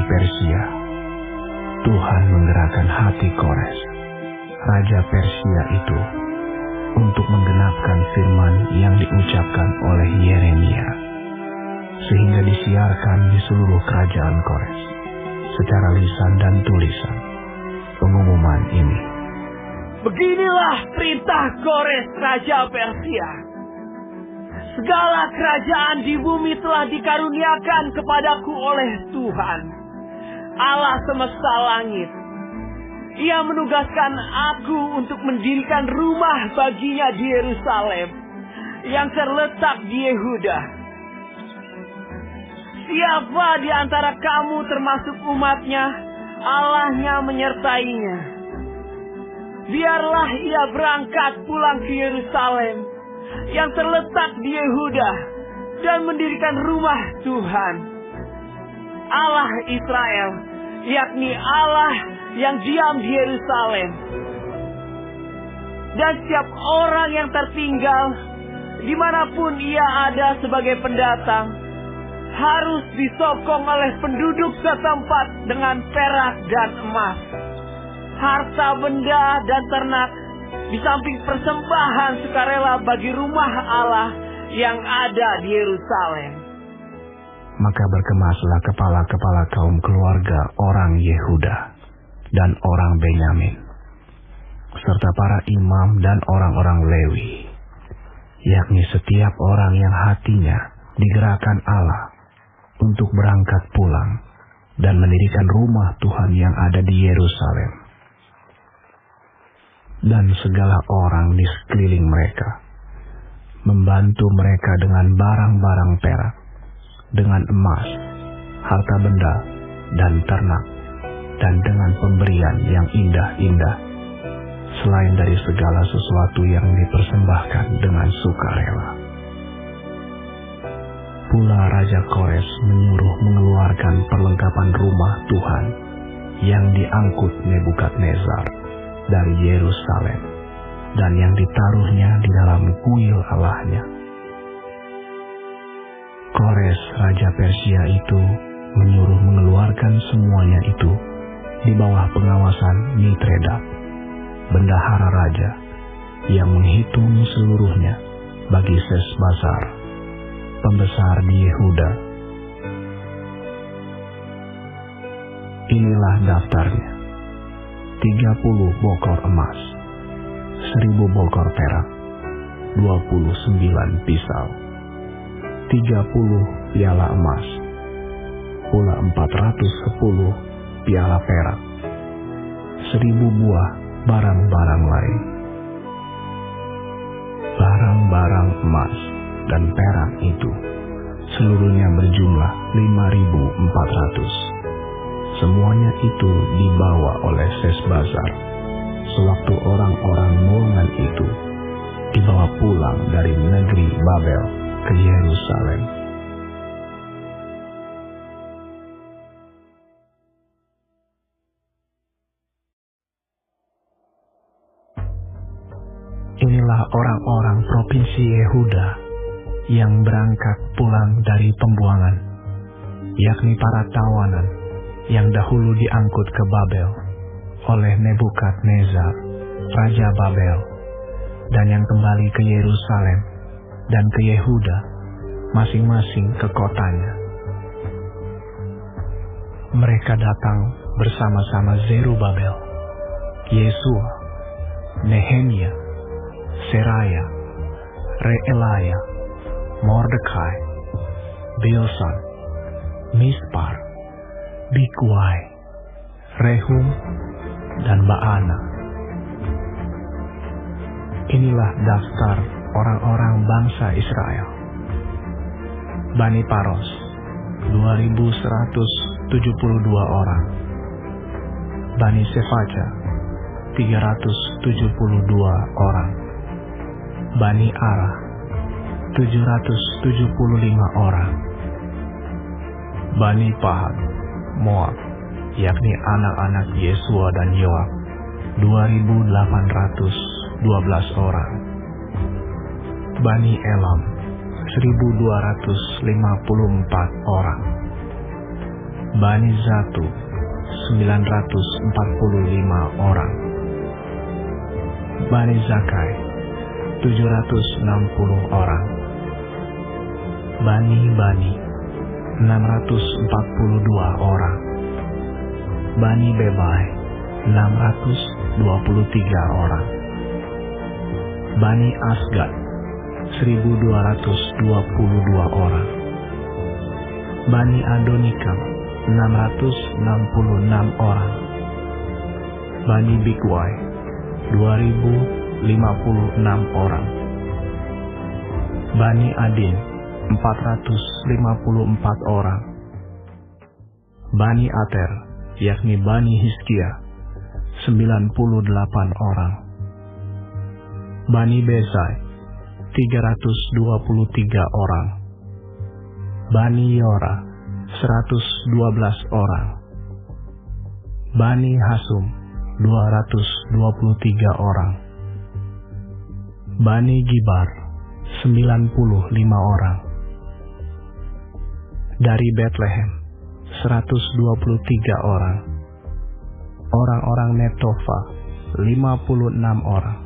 Persia. Tuhan menggerakkan hati Kores, raja Persia itu, untuk menggenapkan firman yang diucapkan oleh Yeremia, sehingga disiarkan di seluruh kerajaan Kores, secara lisan dan tulisan, pengumuman ini. Beginilah perintah Kores, raja Persia. Segala kerajaan di bumi telah dikaruniakan kepadaku oleh Tuhan, Allah semesta langit. Ia menugaskan aku untuk mendirikan rumah baginya di Yerusalem, yang terletak di Yehuda. Siapa di antara kamu termasuk umatnya, Allahnya menyertainya. Biarlah ia berangkat pulang ke Yerusalem, yang terletak di Yehuda, dan mendirikan rumah Tuhan, Allah Israel, yakni Allah yang diam di Yerusalem. Dan setiap orang yang tertinggal, dimanapun ia ada sebagai pendatang, harus disokong oleh penduduk setempat dengan perak dan emas, harta benda dan ternak, di samping persembahan sukarela bagi rumah Allah yang ada di Yerusalem. Maka berkemaslah kepala-kepala kaum keluarga orang Yehuda dan orang Benyamin, serta para imam dan orang-orang Lewi, yakni setiap orang yang hatinya digerakkan Allah untuk berangkat pulang dan mendirikan rumah Tuhan yang ada di Yerusalem. Dan segala orang di sekeliling mereka membantu mereka dengan barang-barang perak, dengan emas, harta benda, dan ternak, dan dengan pemberian yang indah-indah, selain dari segala sesuatu yang dipersembahkan dengan sukarela. Pula Raja Kores menyuruh mengeluarkan perlengkapan rumah Tuhan yang diangkut Nebukadnezar dari Yerusalem, dan yang ditaruhnya di dalam kuil Allahnya. Kores, raja Persia itu, menyuruh mengeluarkan semuanya itu di bawah pengawasan Mitredat, bendahara raja, yang menghitung seluruhnya bagi Sesbazar, pembesar di Yehuda. Inilah daftarnya: 30 bokor emas, 1000 bokor perak, 29 pisau, 30 piala emas, pula 410 piala perak, 1000 buah barang-barang lain. Barang-barang emas dan perak itu seluruhnya berjumlah 5.400. Semuanya itu dibawa oleh Sesbazar sewaktu orang-orang golongan itu dibawa pulang dari negeri Babel ke Yerusalem. Inilah orang-orang provinsi Yehuda yang berangkat pulang dari pembuangan, yakni para tawanan yang dahulu diangkut ke Babel oleh Nebukadnezar, Raja Babel, dan yang kembali ke Yerusalem dan ke Yehuda, masing-masing ke kotanya. Mereka datang bersama-sama Zerubabel, Yesua, Nehemia, Seraya, Reelaya, Mordekai, Bilsan, Mispar, Bigwai, Rehum, dan Baana. Inilah daftar orang-orang bangsa Israel. Bani Paros, 2.172 orang. Bani Sefaja, 372 orang. Bani Ara, 775 orang. Bani Pahat, Moab, yakni anak-anak Yesua dan Yoab, 2.812 orang. Bani Elam, 1.254 orang. Bani Zatu 945 orang. Bani Zakai 760 orang. Bani 642 orang. Bani Bebai 623 orang. Bani Asgad 1222 orang. Bani Adonikam 666 orang. Bani Bigwai 2056 orang. Bani Adin 454 orang. Bani Ater, yakni Bani Hizkia, 98 orang. Bani Bezai 323 orang. Bani Yora 112 orang. Bani Hasum 223 orang. Bani Gibar 95 orang. Dari Bethlehem 123 orang. Orang-orang Netofa 56 orang.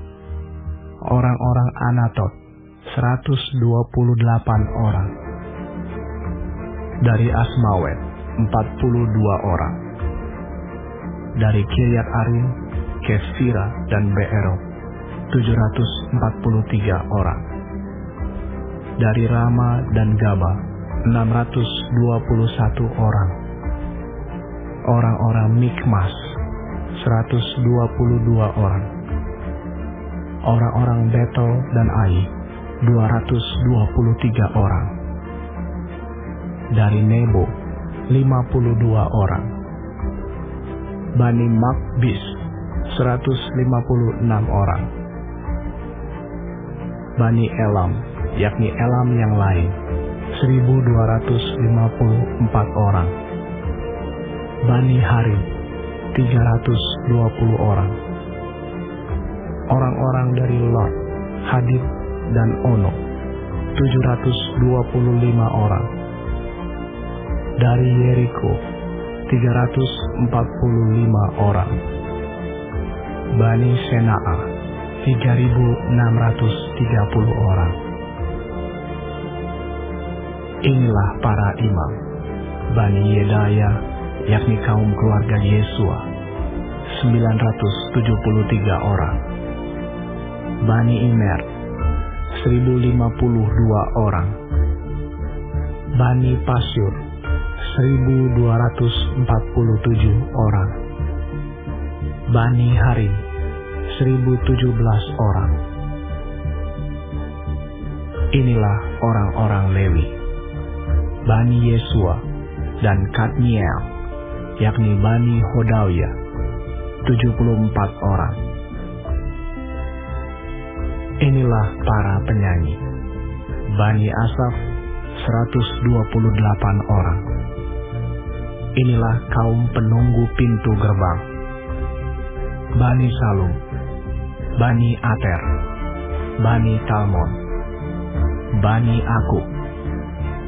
Orang-orang Anatot 128 orang. Dari Asmawet 42 orang. Dari Kiryat Arim, Kefira, dan Beerot 743 orang. Dari Rama dan Gaba 621 orang. Orang-orang Mikmas 122 orang. Orang-orang Betel dan Ai 223 orang. Dari Nebo 52 orang. Bani Makbis 156 orang. Bani Elam, yakni Elam yang lain 1254 orang. Bani Harim 320 orang. Orang-orang dari Lot, Hadid, dan Ono 725 orang. Dari Yeriko 345 orang. Bani Sena'a 3.630 orang. Inilah para imam Bani Yedaya, yakni kaum keluarga Yesua, 973 orang. Bani Imer 1052 orang. Bani Pasyur 1247 orang. Bani Harim 1017 orang. Inilah orang-orang Lewi, Bani Yesua dan Kadmiel, yakni Bani Hodawia, 74 orang. Inilah para penyanyi, Bani Asaf 128 orang. Inilah kaum penunggu pintu gerbang, Bani Salum, Bani Ater, Bani Talmon, Bani Akub,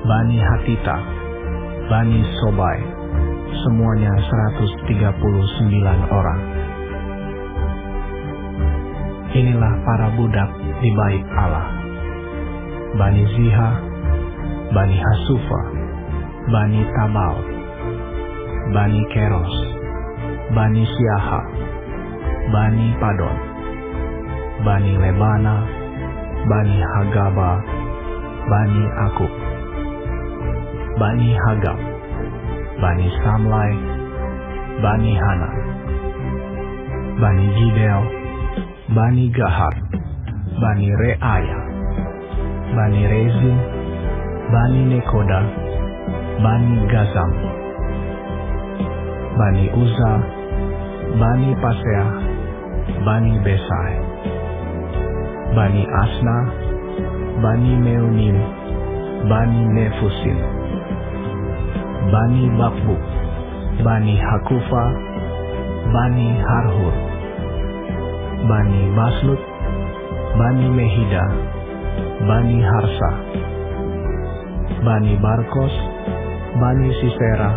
Bani Hatita, Bani Sobai, semuanya 139 orang. Inilah para budak di bait Allah, Bani Ziha, Bani Hasufa, Bani Tabal, Bani Keros, Bani Siaha, Bani Padon, Bani Lebana, Bani Hagaba, Bani Akub, Bani Hagab, Bani Samlai, Bani Hana, Bani Gidel, Bani Gahar, Bani Reaya, Bani Rezin, Bani Nekoda, Bani Gazam, Bani Uza, Bani Paseah, Bani Besai, Bani Asna, Bani Meunim, Bani Nefusim, Bani Bakbuk, Bani Hakufa, Bani Harhur, Bani Baslut, Bani Mehida, Bani Harsa, Bani Barkos, Bani Sisera,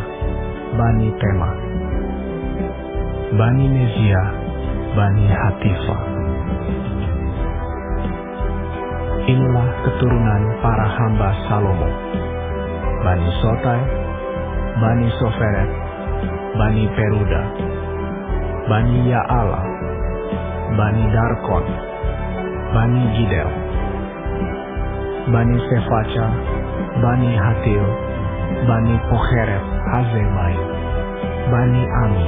Bani Tema, Bani Mezia, Bani Hatifa. Inilah keturunan para hamba Salomo: Bani Sotai, Bani Soferet, Bani Peruda, Bani Yaala, Bani Darkon, Bani Gidel, Bani Sefaca, Bani Hatil, Bani Pocheret Hazemai, Bani Ami.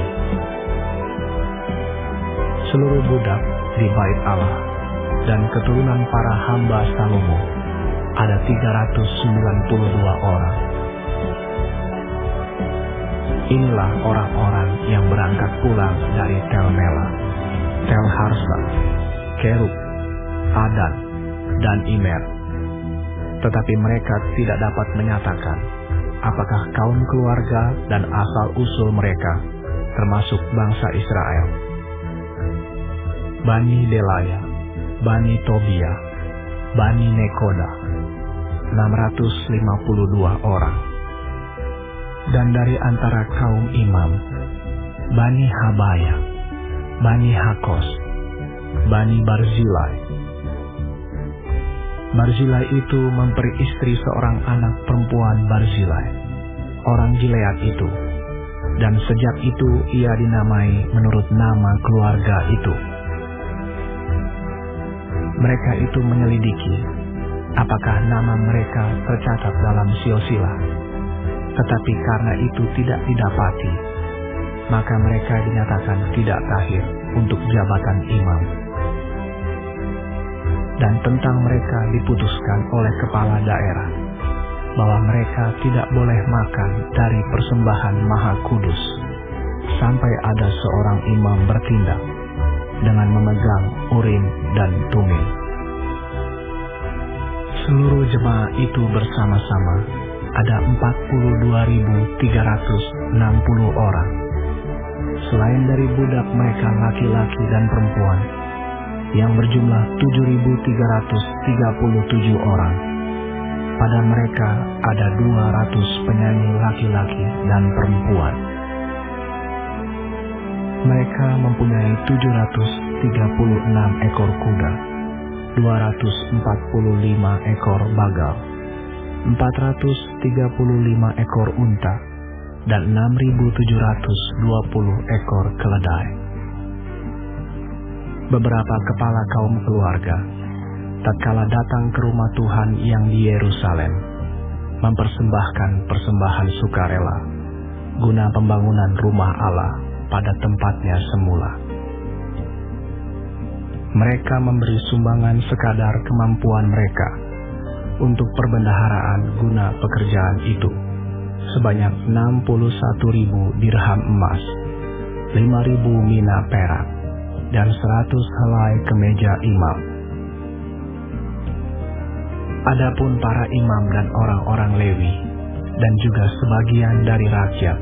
Seluruh budak di bait Allah dan keturunan para hamba Salomo ada 392 orang. Inilah orang-orang yang berangkat pulang dari Tel Mela, Tel Harsa, Kerub, Adan, dan Imer. Tetapi mereka tidak dapat menyatakan apakah kaum keluarga dan asal-usul mereka termasuk bangsa Israel. Bani Delaya, Bani Tobia, Bani Nekoda, 652 orang. Dan dari antara kaum imam, Bani Habaya, Bani Hakos, Bani Barzilai. Barzilai itu memperi istri seorang anak perempuan Barzilai, orang Gilead itu, dan sejak itu ia dinamai menurut nama keluarga itu. Mereka itu menyelidiki apakah nama mereka tercatat dalam silsilah, tetapi karena itu tidak didapati, maka mereka dinyatakan tidak tahir untuk jabatan imam. Dan tentang mereka diputuskan oleh kepala daerah bahwa mereka tidak boleh makan dari persembahan Maha Kudus sampai ada seorang imam bertindak dengan memegang Urim dan Tumim. Seluruh jemaah itu bersama-sama ada 42.360 orang. Selain dari budak mereka laki-laki dan perempuan, yang berjumlah 7.337 orang. Pada mereka ada 200 penyanyi laki-laki dan perempuan. Mereka mempunyai 736 ekor kuda, 245 ekor bagal, 435 ekor unta, dan 6.720 ekor keledai. Beberapa kepala kaum keluarga tatkala datang ke rumah Tuhan yang di Yerusalem mempersembahkan persembahan sukarela guna pembangunan rumah Allah pada tempatnya semula. Mereka memberi sumbangan sekadar kemampuan mereka untuk perbendaharaan guna pekerjaan itu, sebanyak 61.000 dirham emas, 5.000 mina perak, dan 100 helai kemeja imam. Adapun para imam dan orang-orang Lewi, dan juga sebagian dari rakyat,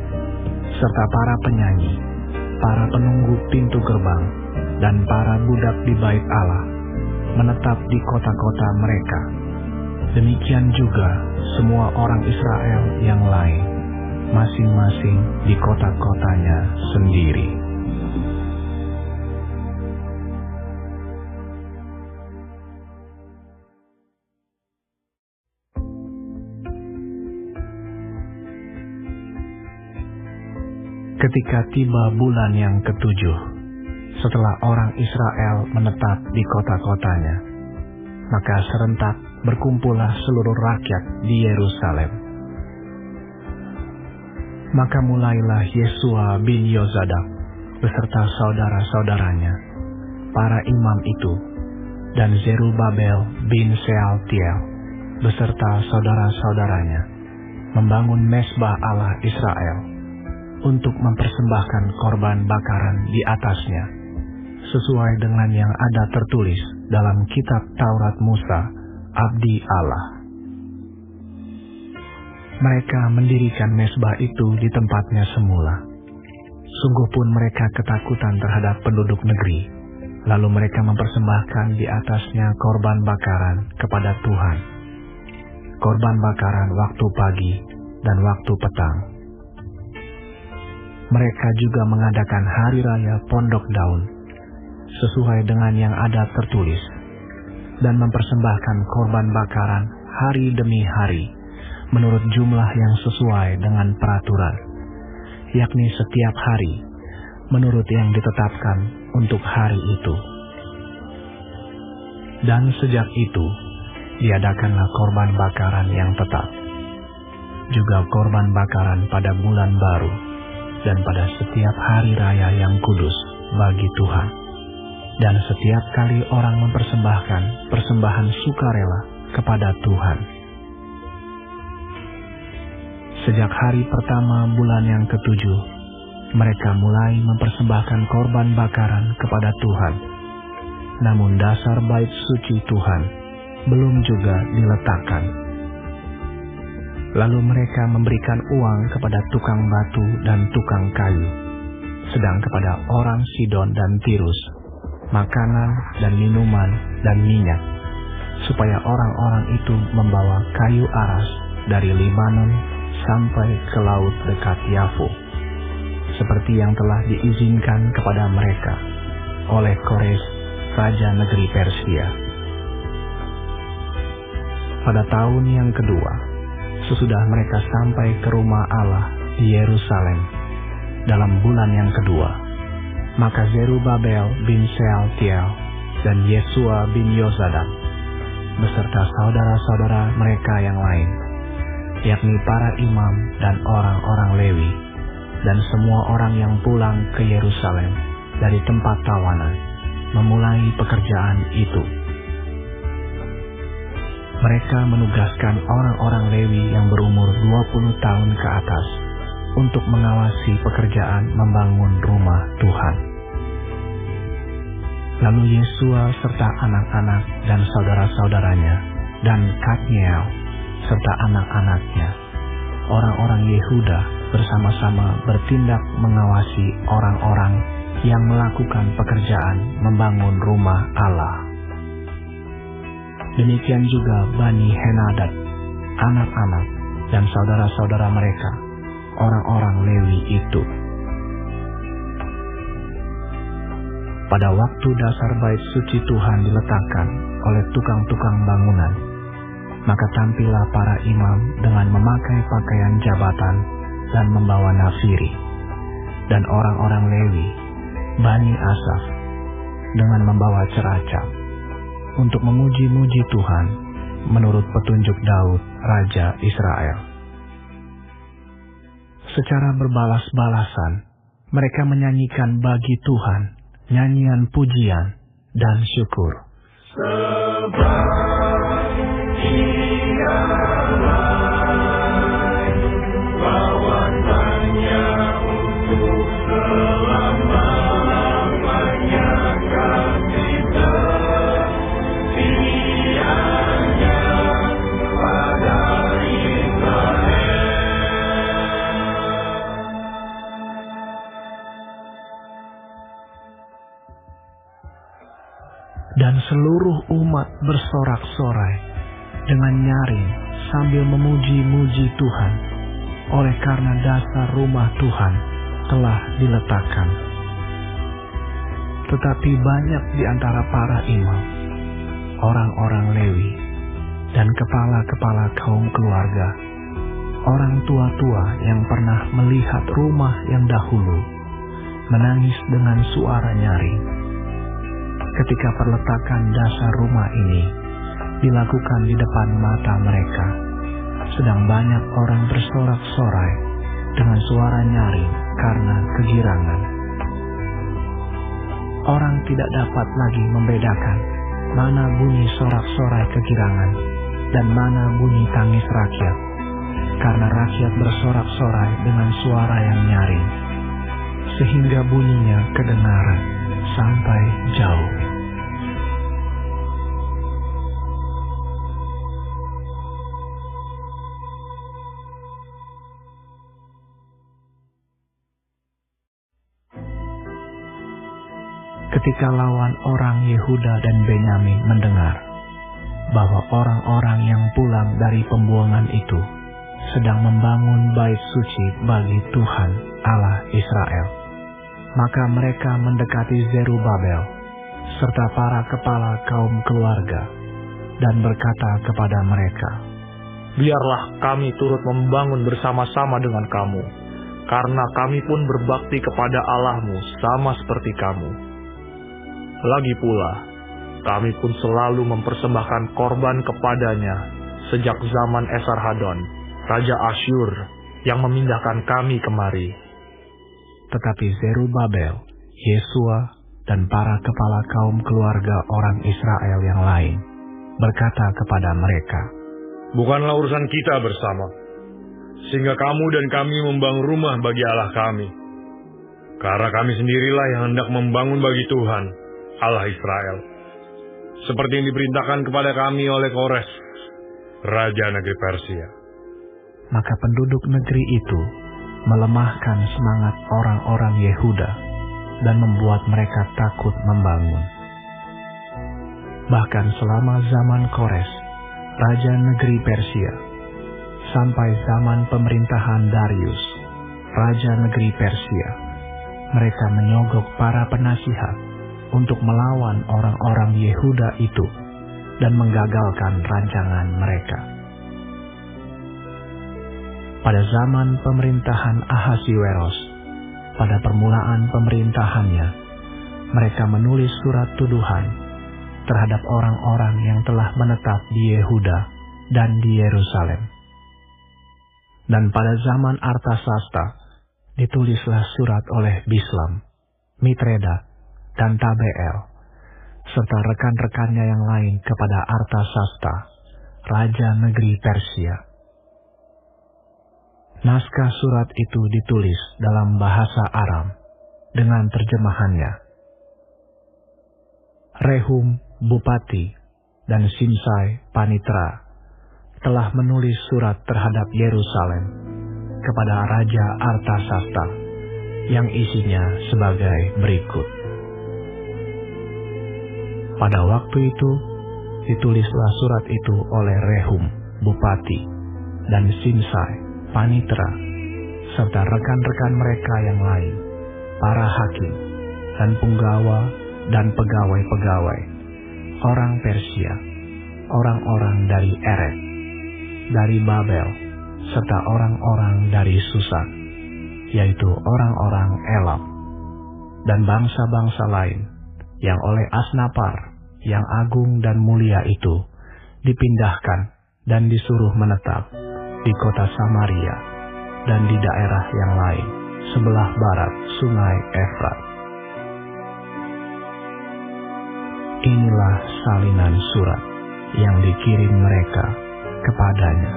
serta para penyanyi, para penunggu pintu gerbang, dan para budak di bait Allah, menetap di kota-kota mereka. Demikian juga semua orang Israel yang lain, masing-masing di kota-kotanya sendiri. Ketika tiba bulan yang ketujuh, setelah orang Israel menetap di kota-kotanya, maka serentak berkumpullah seluruh rakyat di Yerusalem. Maka mulailah Yesua bin Yozadak beserta saudara-saudaranya, para imam itu, dan Zerubabel bin Sealtiel beserta saudara-saudaranya, membangun mezbah Allah Israel untuk mempersembahkan korban bakaran di atasnya, sesuai dengan yang ada tertulis dalam kitab Taurat Musa, Abdi Allah. Mereka mendirikan mezbah itu di tempatnya semula. Sungguh pun mereka ketakutan terhadap penduduk negeri, lalu mereka mempersembahkan di atasnya korban bakaran kepada Tuhan. Korban bakaran waktu pagi dan waktu petang. Mereka juga mengadakan hari raya Pondok Daun, sesuai dengan yang ada tertulis, dan mempersembahkan korban bakaran hari demi hari, menurut jumlah yang sesuai dengan peraturan, yakni setiap hari, menurut yang ditetapkan untuk hari itu. Dan sejak itu, diadakanlah korban bakaran yang tetap, juga korban bakaran pada bulan baru, dan pada setiap hari raya yang kudus bagi Tuhan. Dan setiap kali orang mempersembahkan persembahan sukarela kepada Tuhan. Sejak hari pertama bulan yang ke-7, mereka mulai mempersembahkan korban bakaran kepada Tuhan. Namun dasar bait suci Tuhan belum juga diletakkan. Lalu mereka memberikan uang kepada tukang batu dan tukang kayu, sedang kepada orang Sidon dan Tirus, makanan dan minuman dan minyak, supaya orang-orang itu membawa kayu aras dari Libanon sampai ke laut dekat Yafo, seperti yang telah diizinkan kepada mereka oleh Kores, raja negeri Persia. Pada tahun yang kedua, sesudah mereka sampai ke rumah Allah di Yerusalem dalam bulan yang kedua, maka Zerubabel bin Sealtiel dan Yesua bin Yozadak beserta saudara-saudara mereka yang lain, yakni para imam dan orang-orang Lewi, dan semua orang yang pulang ke Yerusalem dari tempat tawanan, memulai pekerjaan itu. Mereka menugaskan orang-orang Lewi yang berumur 20 tahun ke atas untuk mengawasi pekerjaan membangun rumah Tuhan. Lalu Yesua serta anak-anak dan saudara-saudaranya, dan Kadmiel serta anak-anaknya, orang-orang Yehuda bersama-sama bertindak mengawasi orang-orang yang melakukan pekerjaan membangun rumah Allah. Demikian juga Bani Henadad, anak-anak dan saudara-saudara mereka, orang-orang Lewi itu. Pada waktu dasar bait suci Tuhan diletakkan oleh tukang-tukang bangunan, maka tampillah para imam dengan memakai pakaian jabatan dan membawa nafiri, dan orang-orang Lewi, Bani Asaf, dengan membawa ceracap, untuk memuji-muji Tuhan menurut petunjuk Daud, Raja Israel. Secara berbalas-balasan, mereka menyanyikan bagi Tuhan nyanyian pujian dan syukur. Sebab Ia lain bawasannya untuk selama-lamanya, kasih setianya pada Israel. Dan seluruh umat bersorak-sorai dengan nyaring sambil memuji-muji Tuhan, oleh karena dasar rumah Tuhan telah diletakkan. Tetapi banyak di antara para imam, orang-orang Lewi, dan kepala-kepala kaum keluarga, orang tua-tua yang pernah melihat rumah yang dahulu, menangis dengan suara nyaring ketika perletakan dasar rumah ini dilakukan di depan mata mereka, sedang banyak orang bersorak-sorai dengan suara nyaring karena kegirangan. Orang tidak dapat lagi membedakan mana bunyi sorak-sorai kegirangan dan mana bunyi tangis rakyat, karena rakyat bersorak-sorai dengan suara yang nyaring, sehingga bunyinya kedengaran sampai jauh. Ketika lawan orang Yehuda dan Benyamin mendengar bahwa orang-orang yang pulang dari pembuangan itu sedang membangun bait suci bagi Tuhan Allah Israel. Maka mereka mendekati Zerubabel serta para kepala kaum keluarga dan berkata kepada mereka, "Biarlah kami turut membangun bersama-sama dengan kamu, karena kami pun berbakti kepada Allahmu sama seperti kamu. Lagi pula, kami pun selalu mempersembahkan korban kepadanya sejak zaman Esarhadon, Raja Asyur, yang memindahkan kami kemari." Tetapi Zerubabel, Yesua, dan para kepala kaum keluarga orang Israel yang lain berkata kepada mereka, "Bukanlah urusan kita bersama, sehingga kamu dan kami membangun rumah bagi Allah kami. Karena kami sendirilah yang hendak membangun bagi Tuhan, Allah Israel, seperti yang diperintahkan kepada kami oleh Kores, Raja negeri Persia." Maka penduduk negeri itu melemahkan semangat orang-orang Yehuda dan membuat mereka takut membangun. Bahkan selama zaman Kores, Raja negeri Persia, sampai zaman pemerintahan Darius, Raja negeri Persia, mereka menyogok para penasihat untuk melawan orang-orang Yehuda itu dan menggagalkan rancangan mereka. Pada zaman pemerintahan Ahasiweros, pada permulaan pemerintahannya, mereka menulis surat tuduhan terhadap orang-orang yang telah menetap di Yehuda dan di Yerusalem. Dan pada zaman Artasasta, ditulislah surat oleh Bislam, Mitreda, dan Tabeel, serta rekan-rekannya yang lain kepada Artasasta, Raja negeri Persia. Naskah surat itu ditulis dalam bahasa Aram dengan terjemahannya. Rehum, Bupati, dan Simsai, Panitra, telah menulis surat terhadap Yerusalem kepada Raja Artasasta yang isinya sebagai berikut. Pada waktu itu, ditulislah surat itu oleh Rehum, Bupati, dan Simsai, Panitra, serta rekan-rekan mereka yang lain, para hakim, dan punggawa dan pegawai-pegawai, orang Persia, orang-orang dari Eret, dari Babel, serta orang-orang dari Susan, yaitu orang-orang Elam, dan bangsa-bangsa lain yang oleh Asnapar yang agung dan mulia itu dipindahkan dan disuruh menetap di kota Samaria dan di daerah yang lain sebelah barat sungai Efrat. Inilah salinan surat yang dikirim mereka kepadanya.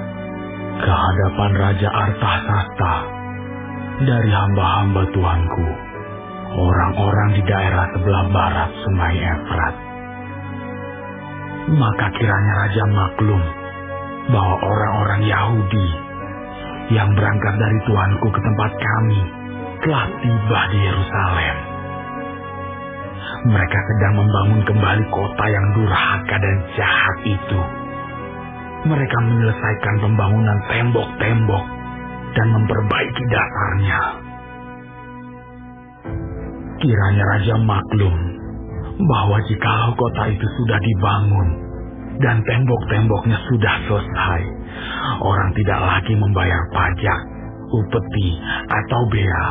Ke hadapan Raja Artasasta, dari hamba-hamba Tuanku, orang-orang di daerah sebelah barat sungai Efrat. Maka kiranya Raja maklum bahwa orang-orang Yahudi yang berangkat dari Tuanku ke tempat kami telah tiba di Yerusalem. Mereka sedang membangun kembali kota yang durhaka dan jahat itu. Mereka menyelesaikan pembangunan tembok-tembok dan memperbaiki dasarnya. Kiranya Raja maklum bahwa jikalau kota itu sudah dibangun dan tembok-temboknya sudah selesai, orang tidak lagi membayar pajak, upeti, atau bea,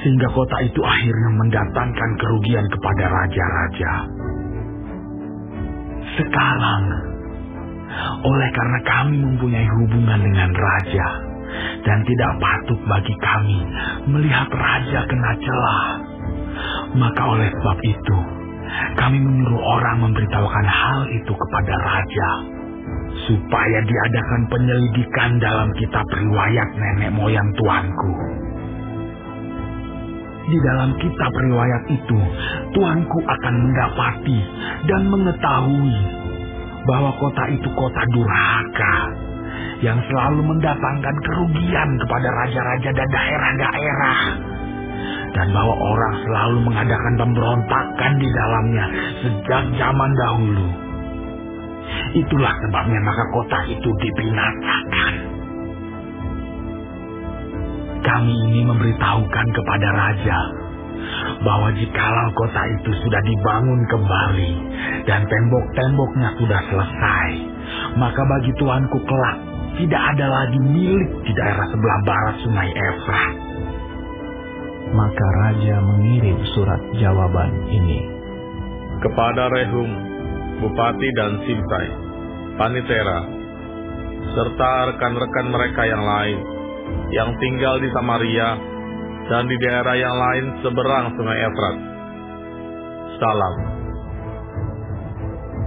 sehingga kota itu akhirnya mendatangkan kerugian kepada raja-raja. Sekarang, oleh karena kami mempunyai hubungan dengan raja, dan tidak patut bagi kami melihat raja kena celah, maka oleh sebab itu, kami menyuruh orang memberitahukan hal itu kepada raja, supaya diadakan penyelidikan dalam kitab riwayat nenek moyang tuanku. Di dalam kitab riwayat itu, tuanku akan mendapati dan mengetahui bahwa kota itu kota durhaka, yang selalu mendatangkan kerugian kepada raja-raja dan daerah-daerah, dan bahwa orang selalu mengadakan pemberontakan di dalamnya sejak zaman dahulu. Itulah sebabnya maka kota itu dibinasakan. kami ini memberitahukan kepada raja bahwa jikalau kota itu sudah dibangun kembali dan tembok-temboknya sudah selesai, maka bagi tuanku kelak tidak ada lagi milik di daerah sebelah barat Sungai Efrat. Maka raja mengirim surat jawaban ini kepada Rehum, Bupati dan Simsai, Panitera, serta rekan-rekan mereka yang lain yang tinggal di Samaria dan di daerah yang lain seberang Sungai Efrat. Salam.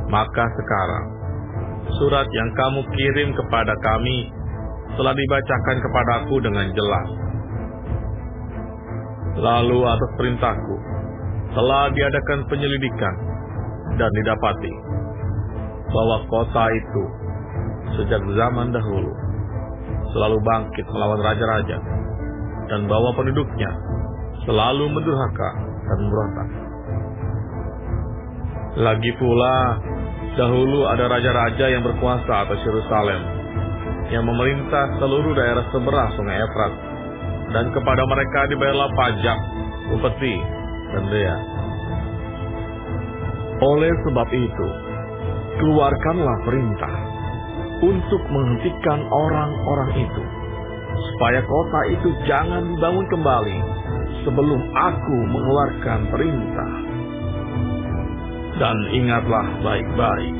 Maka sekarang, surat yang kamu kirim kepada kami telah dibacakan kepadaku dengan jelas. Lalu atas perintahku, telah diadakan penyelidikan dan didapati bahwa kota itu sejak zaman dahulu selalu bangkit melawan raja-raja, dan bahwa penduduknya selalu mendurhaka dan memberontak. Lagi pula, dahulu ada raja-raja yang berkuasa atas Yerusalem, yang memerintah seluruh daerah seberang Sungai Efrat, dan kepada mereka dibayarlah pajak, upeti, dan bea. Oleh sebab itu, keluarkanlah perintah untuk menghentikan orang-orang itu, supaya kota itu jangan dibangun kembali sebelum aku mengeluarkan perintah. Dan ingatlah baik-baik,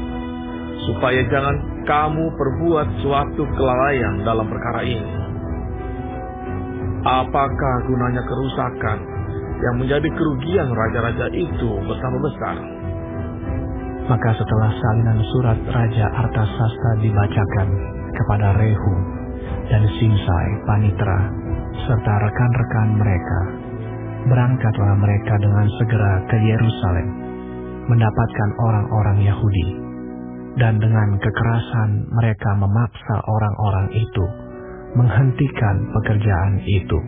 supaya jangan kamu perbuat suatu kelalaian dalam perkara ini. Apakah gunanya kerusakan yang menjadi kerugian raja-raja itu betapa besar? Maka setelah salinan surat Raja Artasasta dibacakan kepada Rehum dan Simsai, Panitera, serta rekan-rekan mereka, berangkatlah mereka dengan segera ke Yerusalem, mendapatkan orang-orang Yahudi, dan dengan kekerasan mereka memaksa orang-orang itu menghentikan pekerjaan itu.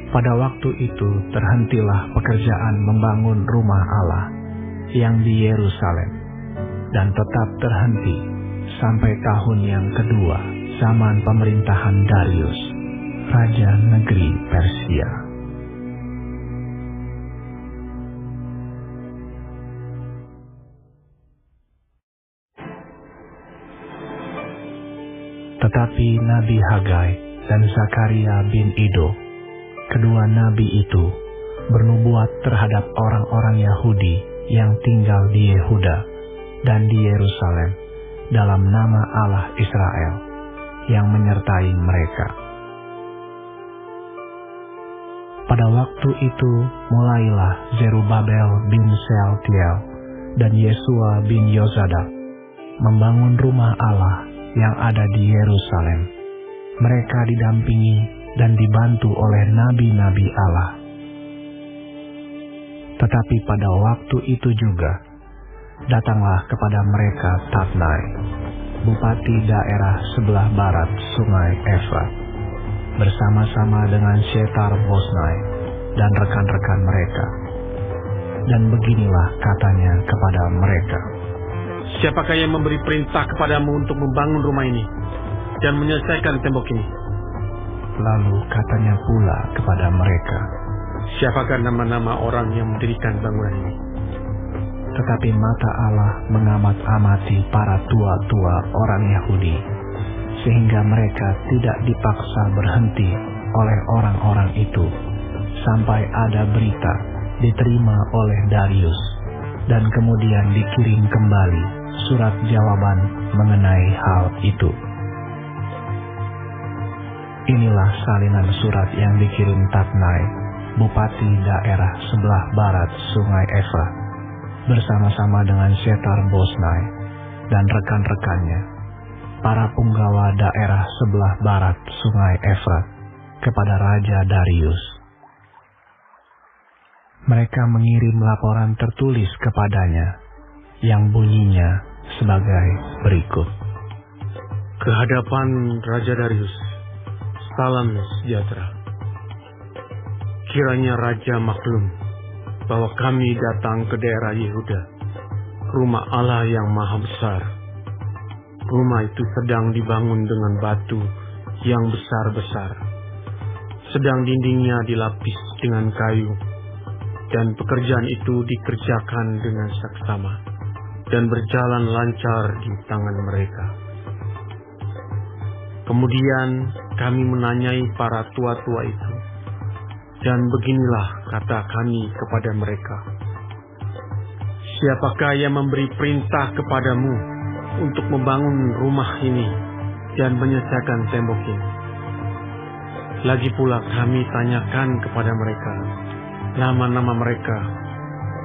Pada waktu itu terhentilah pekerjaan membangun rumah Allah yang di Yerusalem, dan tetap terhenti sampai tahun yang kedua zaman pemerintahan Darius, Raja negeri Persia. Tetapi Nabi Hagai dan Zakaria bin Ido, kedua nabi itu, bernubuat terhadap orang-orang Yahudi yang tinggal di Yehuda dan di Yerusalem dalam nama Allah Israel yang menyertai mereka. Pada waktu itu mulailah Zerubabel bin Sealtiel dan Yesua bin Yozadak membangun rumah Allah yang ada di Yerusalem. Mereka didampingi dan dibantu oleh nabi-nabi Allah. Tetapi pada waktu itu juga, datanglah kepada mereka Tatnai, bupati daerah sebelah barat Sungai Efrat, bersama-sama dengan Shetar-Bosnai dan rekan-rekan mereka. Dan beginilah katanya kepada mereka, "Siapakah yang memberi perintah kepadamu untuk membangun rumah ini dan menyelesaikan tembok ini?" Lalu katanya pula kepada mereka, "Siapakah nama-nama orang yang mendirikan bangunan ini?" Tetapi mata Allah mengamat-amati para tua-tua orang Yahudi, sehingga mereka tidak dipaksa berhenti oleh orang-orang itu, sampai ada berita diterima oleh Darius, dan kemudian dikirim kembali surat jawaban mengenai hal itu. Inilah salinan surat yang dikirim Tatnai, bupati daerah sebelah barat Sungai Efrat, bersama-sama dengan Shetar-Bosnai dan rekan-rekannya, para punggawa daerah sebelah barat Sungai Efrat, kepada Raja Darius. Mereka mengirim laporan tertulis kepadanya, yang bunyinya sebagai berikut. Ke hadapan Raja Darius, salam sejahtera. Kiranya Raja maklum bahwa kami datang ke daerah Yehuda, rumah Allah yang maha besar. Rumah itu sedang dibangun dengan batu yang besar-besar. sedang dindingnya dilapis dengan kayu, dan pekerjaan itu dikerjakan dengan saksama dan berjalan lancar di tangan mereka. Kemudian kami menanyai para tua-tua itu, dan beginilah kata kami kepada mereka: siapakah yang memberi perintah kepadamu untuk membangun rumah ini dan menyelesaikan tembok ini? Lagi pula kami tanyakan kepada mereka nama-nama mereka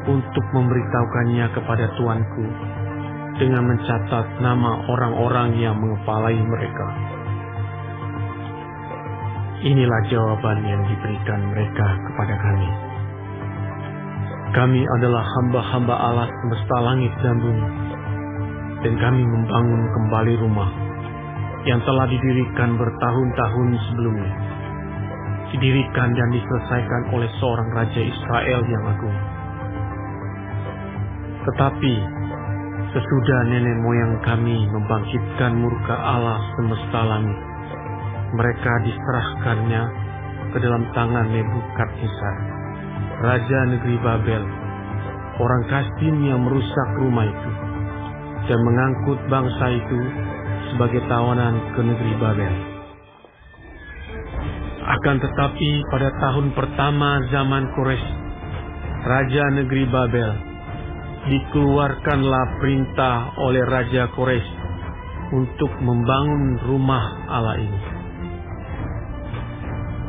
untuk memberitahukannya kepada tuanku dengan mencatat nama orang-orang yang mengepalai mereka. Inilah jawaban yang diberikan mereka kepada kami. Kami adalah hamba-hamba Allah semesta langit dan bumi, dan kami membangun kembali rumah yang telah didirikan bertahun-tahun sebelumnya, didirikan dan diselesaikan oleh seorang Raja Israel yang agung. Tetapi sesudah nenek moyang kami membangkitkan murka Allah semesta langit, mereka diserahkannya ke dalam tangan Nebukadnezar, Raja negeri Babel, orang Kasdim yang merusak rumah itu dan mengangkut bangsa itu sebagai tawanan ke negeri Babel. Akan tetapi pada tahun pertama zaman Kores, Raja negeri Babel, dikeluarkanlah perintah oleh Raja Kores untuk membangun rumah Allah ini.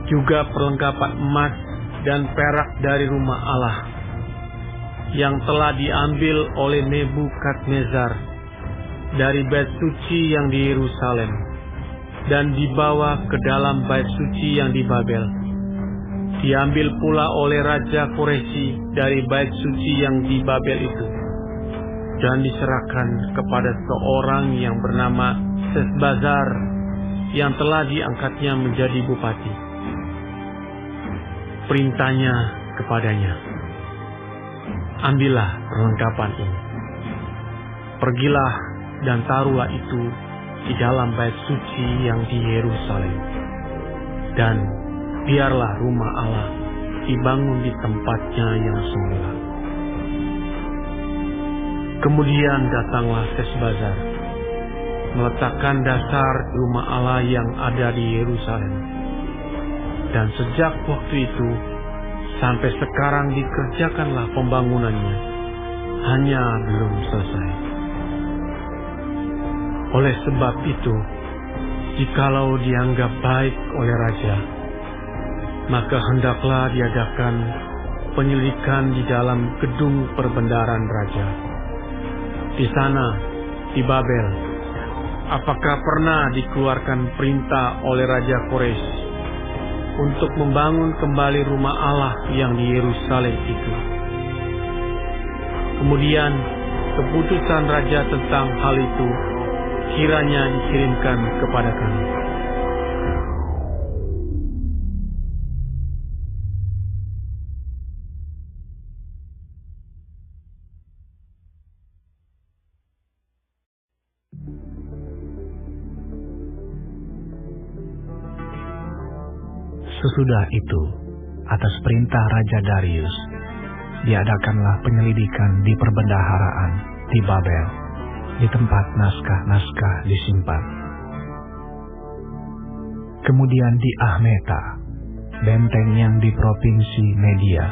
Juga perlengkapan emas dan perak dari rumah Allah yang telah diambil oleh Nebukadnezar dari bait suci yang di Yerusalem dan dibawa ke dalam bait suci yang di Babel, diambil pula oleh Raja Koresi dari bait suci yang di Babel itu dan diserahkan kepada seorang yang bernama Sesbazar yang telah diangkatnya menjadi bupati. Perintahnya kepadanya, ambillah perlengkapan ini, pergilah dan taruhlah itu di dalam bait suci yang di Yerusalem, dan biarlah rumah Allah dibangun di tempatnya yang semula. Kemudian datanglah Sesbazar, meletakkan dasar rumah Allah yang ada di Yerusalem. Dan sejak waktu itu sampai sekarang dikerjakanlah pembangunannya, hanya belum selesai. Oleh sebab itu, jikalau dianggap baik oleh raja, maka hendaklah diadakan penyelidikan di dalam gedung perbendaharaan raja. Di sana, di Babel, apakah pernah dikeluarkan perintah oleh Raja Kores untuk membangun kembali rumah Allah yang di Yerusalem itu? Kemudian keputusan raja tentang hal itu kiranya dikirimkan kepada kami. Sesudah itu, atas perintah Raja Darius, diadakanlah penyelidikan di perbendaharaan di Babel, di tempat naskah-naskah disimpan. Kemudian di Ahmeta, benteng yang di provinsi Media,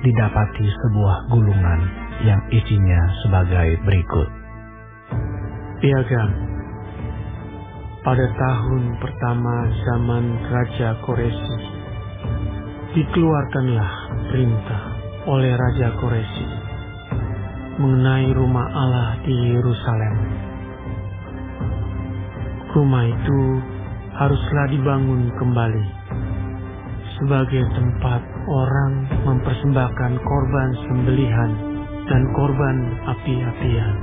didapati sebuah gulungan yang isinya sebagai berikut. Piagam. Pada tahun pertama zaman Raja Koresi, dikeluarkanlah perintah oleh Raja Koresi mengenai rumah Allah di Yerusalem. Rumah itu haruslah dibangun kembali sebagai tempat orang mempersembahkan korban sembelihan dan korban api-apian.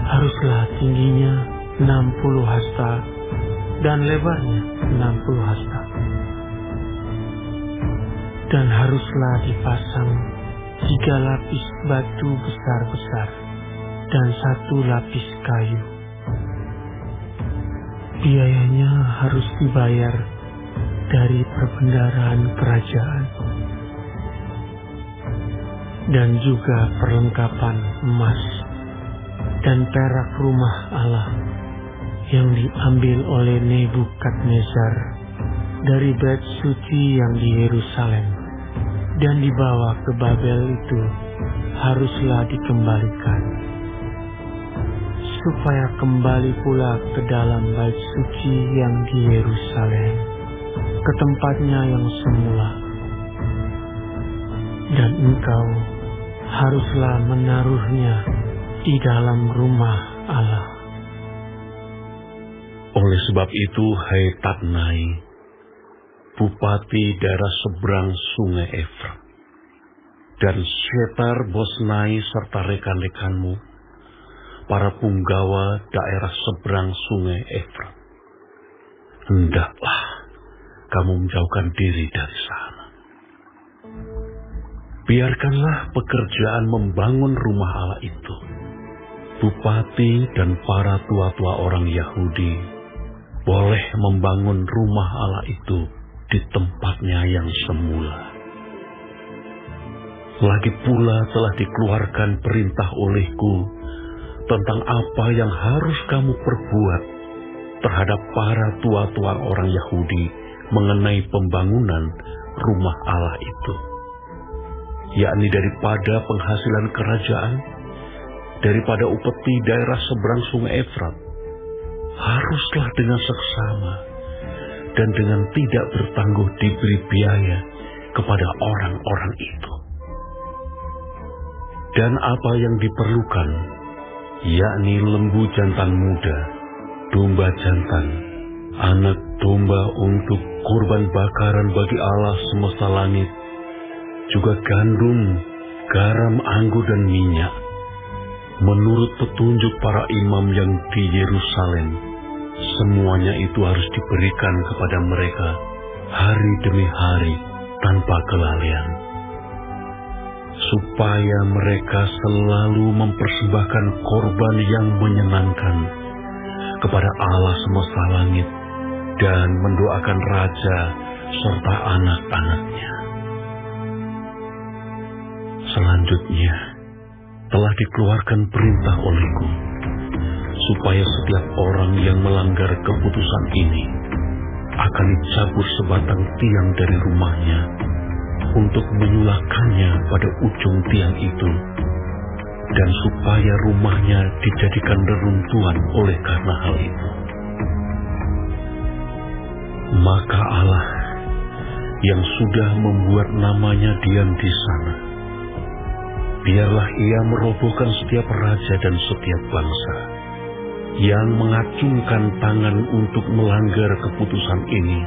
Haruslah tingginya 60 hasta dan lebarnya 60 hasta. Dan haruslah dipasang 3 lapis batu besar-besar dan 1 lapis kayu. Biayanya harus dibayar dari perbendaharaan kerajaan, dan juga perlengkapan emas dan perak rumah Allah yang diambil oleh Nebukadnezar dari bait suci yang di Yerusalem dan dibawa ke Babel itu haruslah dikembalikan, supaya kembali pula ke dalam bait suci yang di Yerusalem, ke tempatnya yang semula. Dan engkau haruslah menaruhnya di dalam rumah Allah. Oleh sebab itu, hai Tatnai, bupati daerah seberang sungai Efrat, dan Setar-Bosnai serta rekan-rekanmu, para punggawa daerah seberang sungai Efrat, hendaklah kamu menjauhkan diri dari sana. Biarkanlah pekerjaan membangun rumah Allah itu. Bupati dan para tua-tua orang Yahudi boleh membangun rumah Allah itu di tempatnya yang semula. Lagi pula telah dikeluarkan perintah olehku tentang apa yang harus kamu perbuat terhadap para tua-tua orang Yahudi mengenai pembangunan rumah Allah itu, yakni daripada penghasilan kerajaan, daripada upeti daerah seberang sungai Efrat, haruslah dengan seksama dan dengan tidak bertangguh diberi biaya kepada orang-orang itu. Dan apa yang diperlukan, yakni lembu jantan muda, domba jantan, anak domba untuk kurban bakaran bagi Allah semesta langit, juga gandum, garam, anggur, dan minyak, menurut petunjuk para imam yang di Yerusalem, semuanya itu harus diberikan kepada mereka hari demi hari tanpa kelalaian, supaya mereka selalu mempersembahkan korban yang menyenangkan kepada Allah semesta langit dan mendoakan raja serta anak-anaknya. Selanjutnya, telah dikeluarkan perintah olehku, supaya setiap orang yang melanggar keputusan ini akan dicabut sebatang tiang dari rumahnya untuk menyulahkannya pada ujung tiang itu, dan supaya rumahnya dijadikan reruntuhan oleh karena hal itu. Maka Allah yang sudah membuat namanya diam di sana, biarlah ia merobohkan setiap raja dan setiap bangsa yang mengacungkan tangan untuk melanggar keputusan ini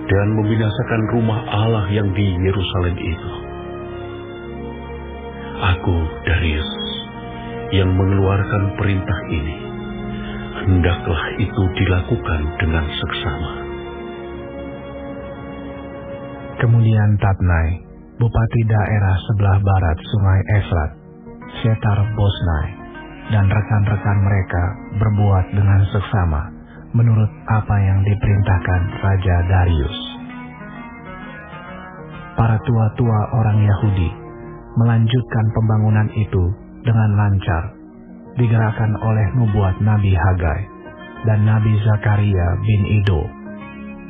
dan membinasakan rumah Allah yang di Yerusalem itu. Aku, Darius, yang mengeluarkan perintah ini, hendaklah itu dilakukan dengan seksama. Kemudian Tatnai, bupati daerah sebelah barat sungai Efrat, Setar-Bosnai, dan rekan-rekan mereka berbuat dengan seksama menurut apa yang diperintahkan Raja Darius. Para tua-tua orang Yahudi melanjutkan pembangunan itu dengan lancar, digerakkan oleh nubuat Nabi Hagai dan Nabi Zakaria bin Ido.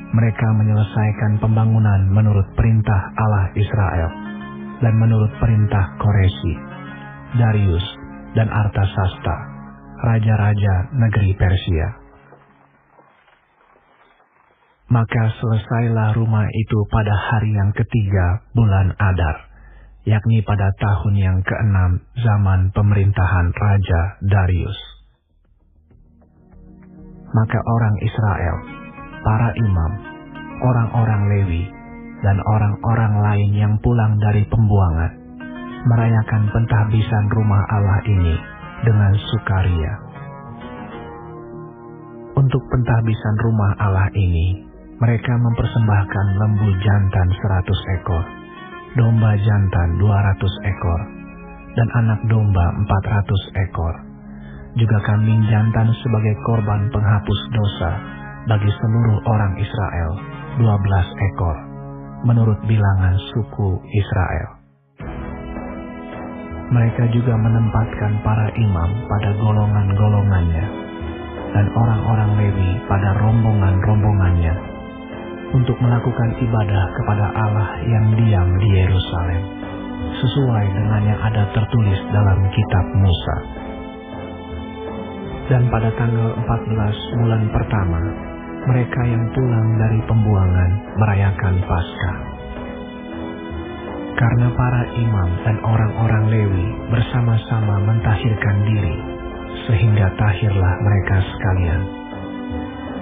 Mereka menyelesaikan pembangunan menurut perintah Allah Israel dan menurut perintah Koresi, Darius, dan Artasasta, raja-raja negeri Persia. Maka selesailah rumah itu pada hari yang ketiga bulan Adar, yakni pada tahun yang ke-6 zaman pemerintahan Raja Darius. Maka orang Israel, para imam, orang-orang Lewi, dan orang-orang lain yang pulang dari pembuangan, merayakan pentahbisan rumah Allah ini dengan sukaria. Untuk pentahbisan rumah Allah ini, mereka mempersembahkan lembu jantan 100 ekor, domba jantan 200 ekor, dan anak domba 400 ekor, juga kambing jantan sebagai korban penghapus dosa bagi seluruh orang Israel 12 ekor, menurut bilangan suku Israel. Mereka juga menempatkan para imam pada golongan-golongannya, dan orang-orang Lewi pada rombongan-rombongannya, untuk melakukan ibadah kepada Allah yang diam di Yerusalem, sesuai dengan yang ada tertulis dalam kitab Musa. Dan pada tanggal 14 bulan pertama, mereka yang pulang dari pembuangan merayakan Paskah. Karena para imam dan orang-orang Lewi bersama-sama mentahirkan diri, sehingga tahirlah mereka sekalian.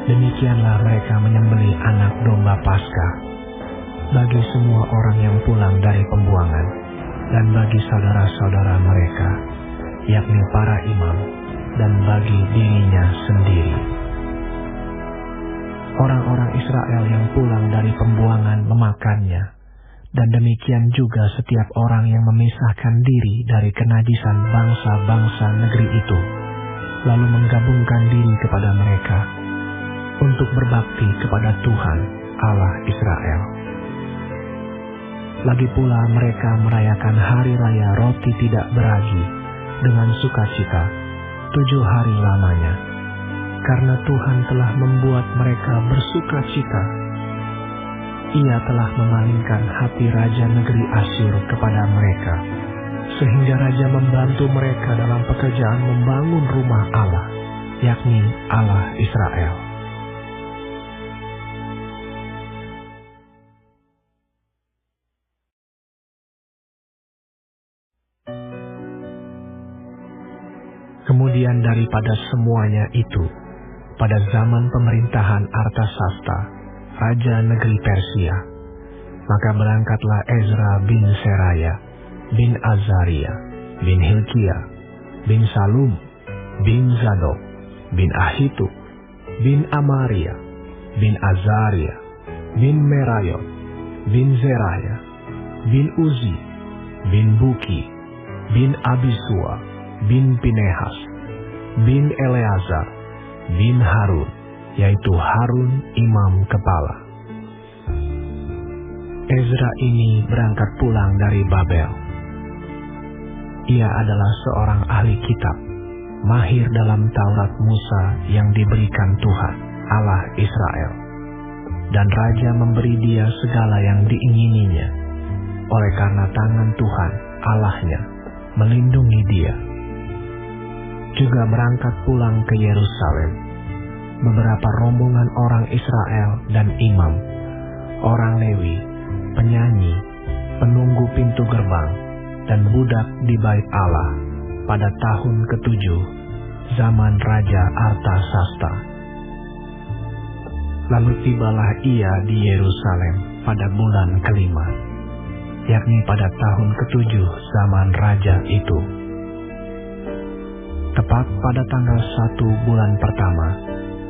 Demikianlah mereka menyembelih anak domba Paskah bagi semua orang yang pulang dari pembuangan dan bagi saudara-saudara mereka, yakni para imam, dan bagi dirinya sendiri. Orang-orang Israel yang pulang dari pembuangan memakannya, dan demikian juga setiap orang yang memisahkan diri dari kenajisan bangsa-bangsa negeri itu, lalu menggabungkan diri kepada mereka untuk berbakti kepada Tuhan Allah Israel. Lagi pula mereka merayakan hari raya roti tidak beragi dengan sukacita 7 hari lamanya, karena Tuhan telah membuat mereka bersukacita. Ia telah memalingkan hati raja negeri Asyur kepada mereka, sehingga raja membantu mereka dalam pekerjaan membangun rumah Allah, yakni Allah Israel. Kemudian daripada semuanya itu, pada zaman pemerintahan Artasasta, raja negeri Persia, maka berangkatlah Ezra bin Seraya, bin Azaria, bin Hilkiah, bin Salum, bin Zadok, bin Ahitub, bin Amaria, bin Azaria, bin Merayot, bin Zeraya, bin Uzi, bin Buki, bin Abisua, bin Pinehas, bin Eleazar, bin Harun, yaitu Harun imam kepala. Ezra ini berangkat pulang dari Babel. Ia adalah seorang ahli kitab, mahir dalam Taurat Musa yang diberikan Tuhan, Allah Israel. Dan raja memberi dia segala yang diingininya, oleh karena tangan Tuhan, Allahnya, melindungi dia. Juga berangkat pulang ke Yerusalem beberapa rombongan orang Israel dan imam, orang Lewi, penyanyi, penunggu pintu gerbang, dan budak di bait Allah pada tahun ke-7 zaman Raja Artasasta. Lalu tibalah ia di Yerusalem pada bulan ke-5, yakni pada tahun ke-7 zaman Raja itu. Tepat pada tanggal 1 bulan pertama,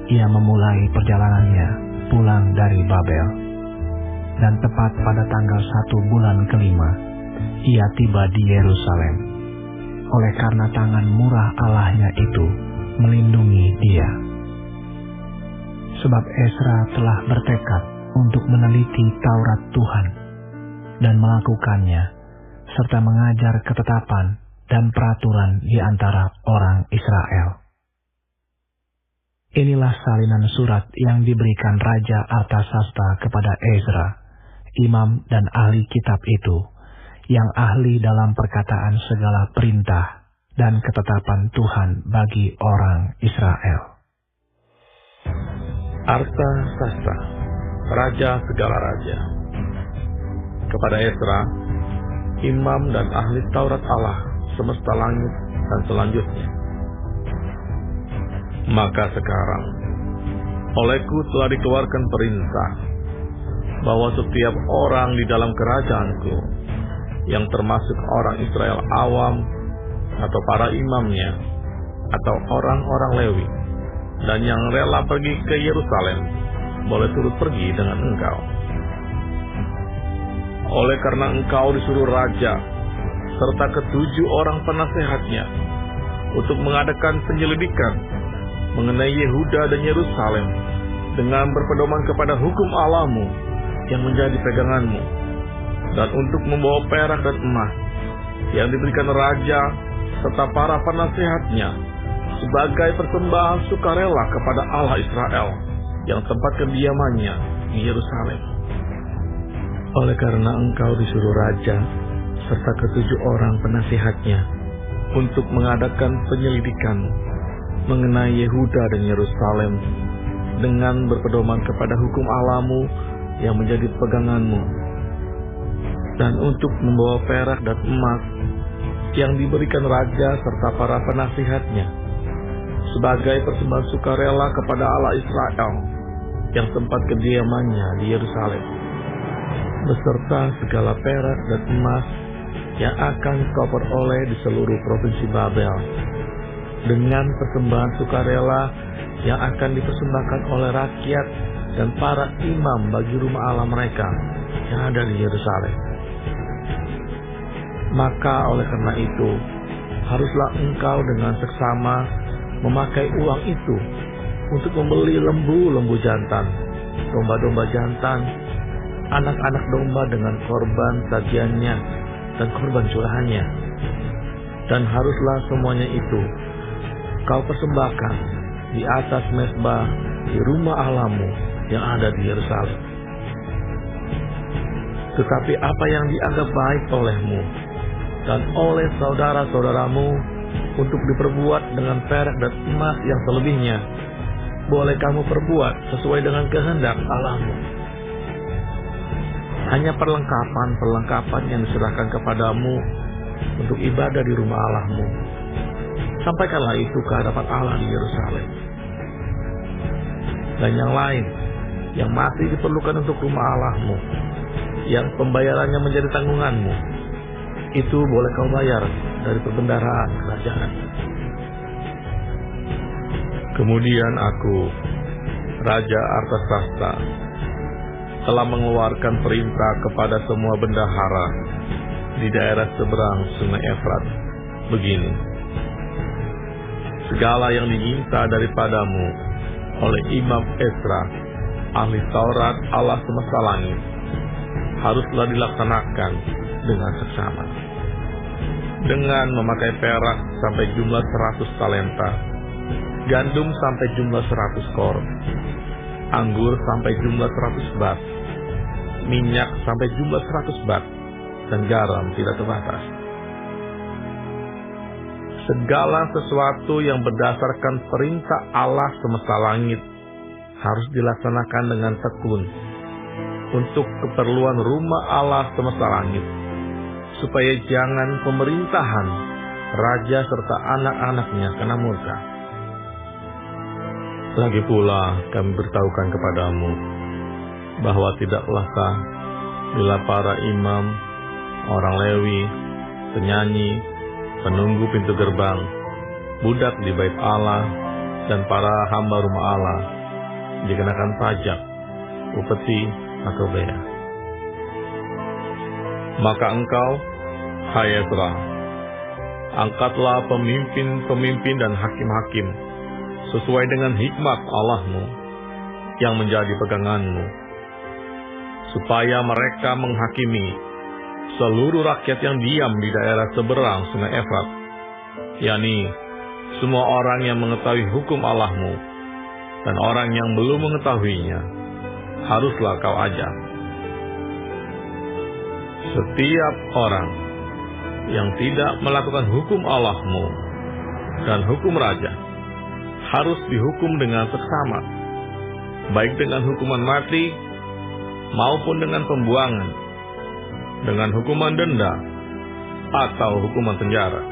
ia memulai perjalanannya pulang dari Babel. Dan tepat pada tanggal 1 bulan ke-5, ia tiba di Yerusalem, oleh karena tangan murah Allahnya itu melindungi dia. Sebab Ezra telah bertekad untuk meneliti Taurat Tuhan dan melakukannya, serta mengajar ketetapan dan peraturan di antara orang Israel. Inilah salinan surat yang diberikan Raja Artasasta kepada Ezra, imam dan ahli kitab itu, yang ahli dalam perkataan segala perintah dan ketetapan Tuhan bagi orang Israel. Artasasta, raja segala raja, kepada Ezra, imam dan ahli Taurat Allah semesta langit dan selanjutnya. Maka sekarang, olehku telah dikeluarkan perintah bahwa setiap orang di dalam kerajaanku, yang termasuk orang Israel awam, atau para imamnya, atau orang-orang Lewi, dan yang rela pergi ke Yerusalem, boleh turut pergi dengan engkau. Oleh karena engkau disuruh raja, serta ke-7 orang penasehatnya, untuk mengadakan penyelidikan mengenai Yehuda dan Yerusalem, dengan berpedoman kepada hukum Allahmu yang menjadi peganganmu, dan untuk membawa perak dan emas yang diberikan raja serta para penasihatnya sebagai persembahan sukarela kepada Allah Israel yang tempat kediamannya di Yerusalem. Oleh karena engkau disuruh raja serta ketujuh orang penasihatnya untuk mengadakan penyelidikan mengenai Yehuda dan Yerusalem dengan berpedoman kepada hukum Allahmu yang menjadi peganganmu, dan untuk membawa perak dan emas yang diberikan raja serta para penasihatnya sebagai persembahan sukarela kepada Allah Israel yang tempat kediamannya di Yerusalem, beserta segala perak dan emas yang akan kau peroleh di seluruh provinsi Babel, dengan persembahan sukarela yang akan dipersembahkan oleh rakyat dan para imam bagi rumah Allah mereka yang ada di Yerusalem. Maka oleh karena itu, haruslah engkau dengan seksama memakai uang itu untuk membeli lembu-lembu jantan, domba-domba jantan, anak-anak domba dengan korban sajiannya dan korban curahannya. Dan haruslah semuanya itu kau persembahkan di atas mezbah di rumah Allahmu yang ada di Yerusalem. Tetapi apa yang dianggap baik olehmu dan oleh saudara-saudaramu untuk diperbuat dengan perak dan emas yang selebihnya, boleh kamu perbuat sesuai dengan kehendak Allahmu. Hanya perlengkapan-perlengkapan yang diserahkan kepadamu untuk ibadah di rumah Allahmu, sampaikanlah itu ke hadapan Allah di Yerusalem. Dan yang lain yang masih diperlukan untuk rumah Allahmu, yang pembayarannya menjadi tanggunganmu, itu boleh kau bayar dari perbendaharaan kerajaan. Kemudian aku, Raja Artasasta, telah mengeluarkan perintah kepada semua bendahara di daerah seberang Sungai Efrat, begini: segala yang diminta daripadamu oleh Imam Ezra, ahli Taurat Allah semesta langit, haruslah dilaksanakan dengan seksama, dengan memakai perak sampai jumlah 100 talenta, gandum sampai jumlah 100 kor, anggur sampai jumlah 100 bat, minyak sampai jumlah 100 bat, dan garam tidak terbatas. Segala sesuatu yang berdasarkan perintah Allah semesta langit harus dilaksanakan dengan tekun untuk keperluan rumah Allah semesta langit, supaya jangan pemerintahan raja serta anak-anaknya kena murka. Lagi pula kami beritahukan kepadamu bahwa tidaklah sah bila para imam, orang Lewi, penyanyi, penunggu pintu gerbang, budak di bait Allah, dan para hamba rumah Allah dikenakan pajak, upeti, atau bea. Maka engkau, hai Ezra, angkatlah pemimpin-pemimpin dan hakim-hakim sesuai dengan hikmat Allahmu yang menjadi peganganmu, supaya mereka menghakimi seluruh rakyat yang diam di daerah seberang Sungai Efrat, yakni semua orang yang mengetahui hukum Allahmu dan orang yang belum mengetahuinya, haruslah kau ajar. Setiap orang yang tidak melakukan hukum Allahmu dan hukum raja harus dihukum dengan seksama, baik dengan hukuman mati maupun dengan pembuangan, dengan hukuman denda atau hukuman penjara.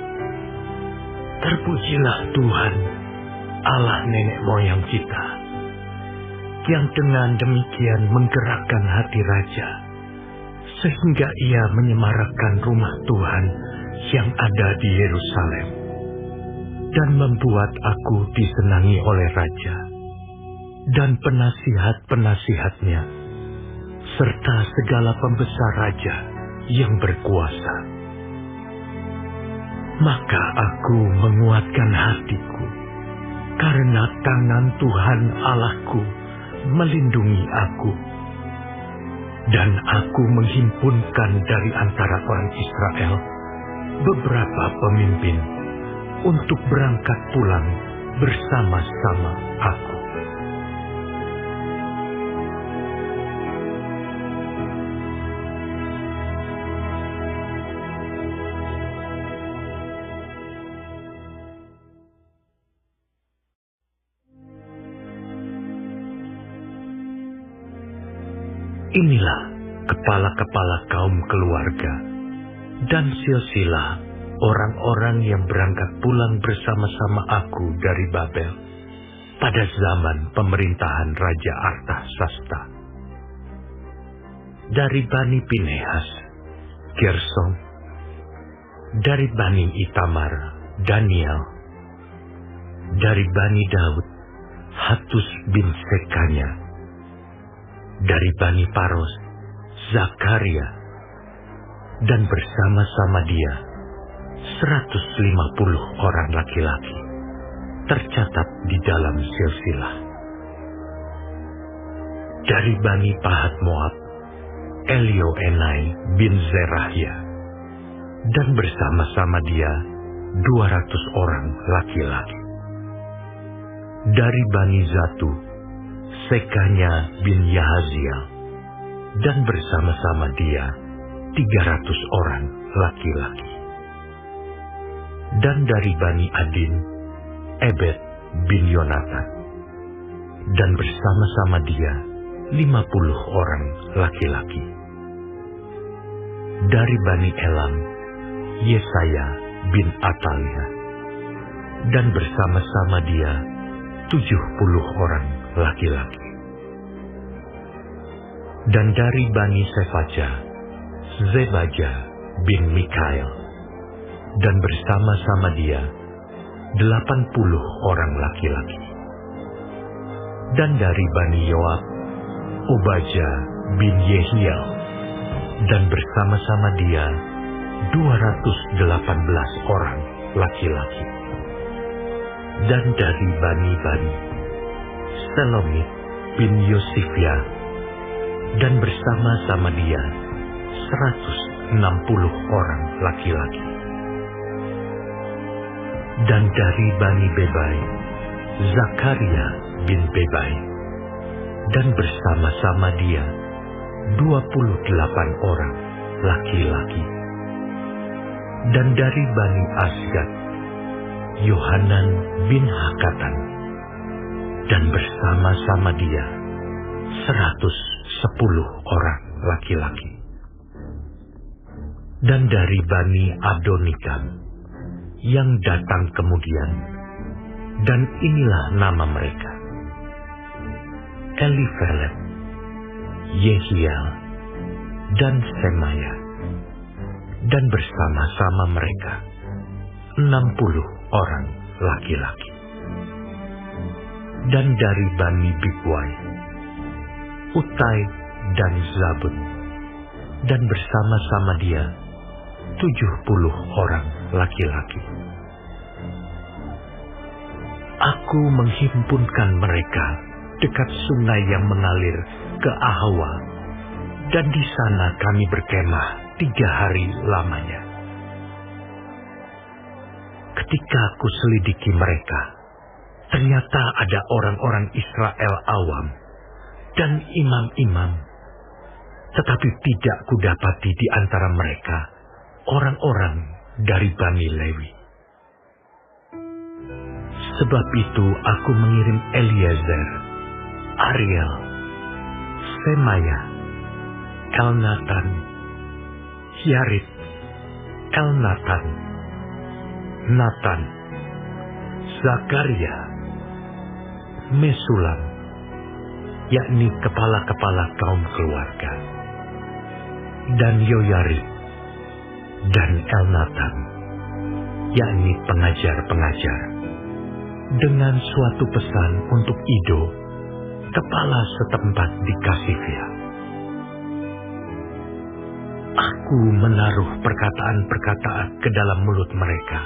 Terpujilah Tuhan, Allah nenek moyang kita, yang dengan demikian menggerakkan hati raja, sehingga ia menyemarakkan rumah Tuhan yang ada di Yerusalem, dan membuat aku disenangi oleh raja dan penasihat-penasihatnya, serta segala pembesar raja yang berkuasa. Maka aku menguatkan hatiku, karena tangan Tuhan Allahku melindungi aku. Dan aku menghimpunkan dari antara orang Israel beberapa pemimpin untuk berangkat pulang bersama-sama aku. Inilah kepala-kepala kaum keluarga dan silsilah orang-orang yang berangkat pulang bersama-sama aku dari Babel pada zaman pemerintahan Raja Artasasta. Dari Bani Pinehas, Gersom. Dari Bani Itamar, Daniel. Dari Bani Daud, Hatus bin Sekanya. Dari Bani Paros, Zakaria, dan bersama-sama dia 150 orang laki-laki tercatat di dalam silsilah. Dari Bani Pahat Moab, Elioenai bin Zerahia, dan bersama-sama dia 200 orang laki-laki. Dari Bani Zatu, Sekanya bin Yahaziel, dan bersama-sama dia 300 orang laki-laki. Dan dari Bani Adin, Ebed bin Yonatan, dan bersama-sama dia 50 orang laki-laki. Dari Bani Elam, Yesaya bin Atalia, dan bersama-sama dia 70 orang laki-laki. Dan dari Bani Sefaja, Zebaja bin Mikael, dan bersama-sama dia 80 orang laki-laki. Dan dari Bani Yoab, Obaja bin Yehiel, dan bersama-sama dia 218 orang laki-laki. Dan dari Bani Selomit bin Yosifia, dan bersama-sama dia 160 orang laki-laki. Dan dari Bani Bebai, Zakaria bin Bebai, dan bersama-sama dia 28 orang laki-laki. Dan dari Bani Asgad, Yohanan bin Hakatan, dan bersama-sama dia 110 orang laki-laki. Dan dari Bani Adonikam yang datang kemudian, dan inilah nama mereka: Elifelet, Yehiel, dan Semaya, dan bersama-sama mereka 60 orang laki-laki. Dan dari Bani Bigwai, Utai dan Zabun, dan bersama-sama dia 70 orang laki-laki. Aku menghimpunkan mereka dekat sungai yang mengalir ke Ahawa, dan di sana kami berkemah 3 hari lamanya. Ketika aku selidiki mereka, ternyata ada orang-orang Israel awam dan imam-imam, tetapi tidak kudapati di antara mereka orang-orang dari Bani Lewi. Sebab itu aku mengirim Eliezer, Ariel, Semaya, Elnatan, Yarib, Elnatan, Natan, Zakaria, Mesulam, yakni kepala-kepala kaum keluarga, dan Yoyarib, dan Elnatan, yakni pengajar-pengajar, dengan suatu pesan untuk Ido, kepala setempat di Kasifia. Aku menaruh perkataan-perkataan ke dalam mulut mereka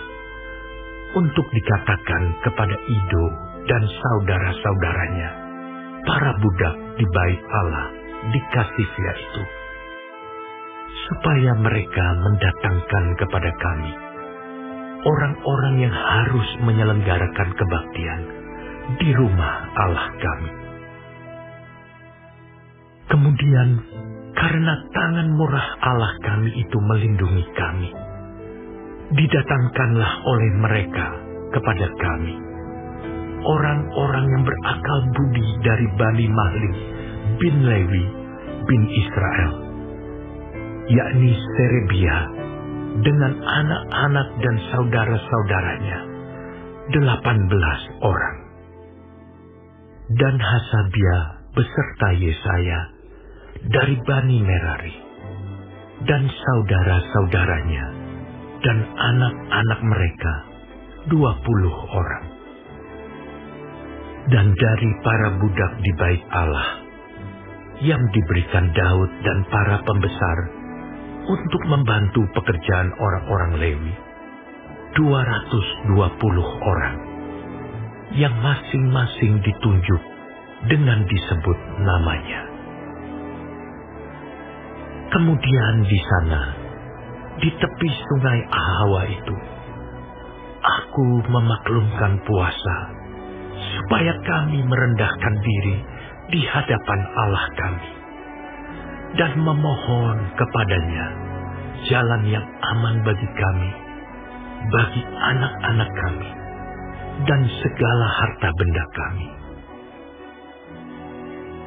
untuk dikatakan kepada Ido dan saudara-saudaranya para budak di bait Allah di Kasifia itu, supaya mereka mendatangkan kepada kami orang-orang yang harus menyelenggarakan kebaktian di rumah Allah kami. Kemudian, karena tangan murah Allah kami itu melindungi kami, didatangkanlah oleh mereka kepada kami orang-orang yang berakal budi dari Bani Mahli bin Lewi bin Israel, yakni Serebia dengan anak-anak dan saudara-saudaranya 18 orang, dan Hasabia beserta Yesaya dari Bani Merari, dan saudara-saudaranya dan anak-anak mereka 20 orang. Dan dari para budak di bait Allah yang diberikan Daud dan para pembesar untuk membantu pekerjaan orang-orang Lewi, 220 orang, yang masing-masing ditunjuk dengan disebut namanya. Kemudian di sana, di tepi sungai Ahawa itu, aku memaklumkan puasa, supaya kami merendahkan diri di hadapan Allah kami, dan memohon kepadanya jalan yang aman bagi kami, bagi anak-anak kami, dan segala harta benda kami.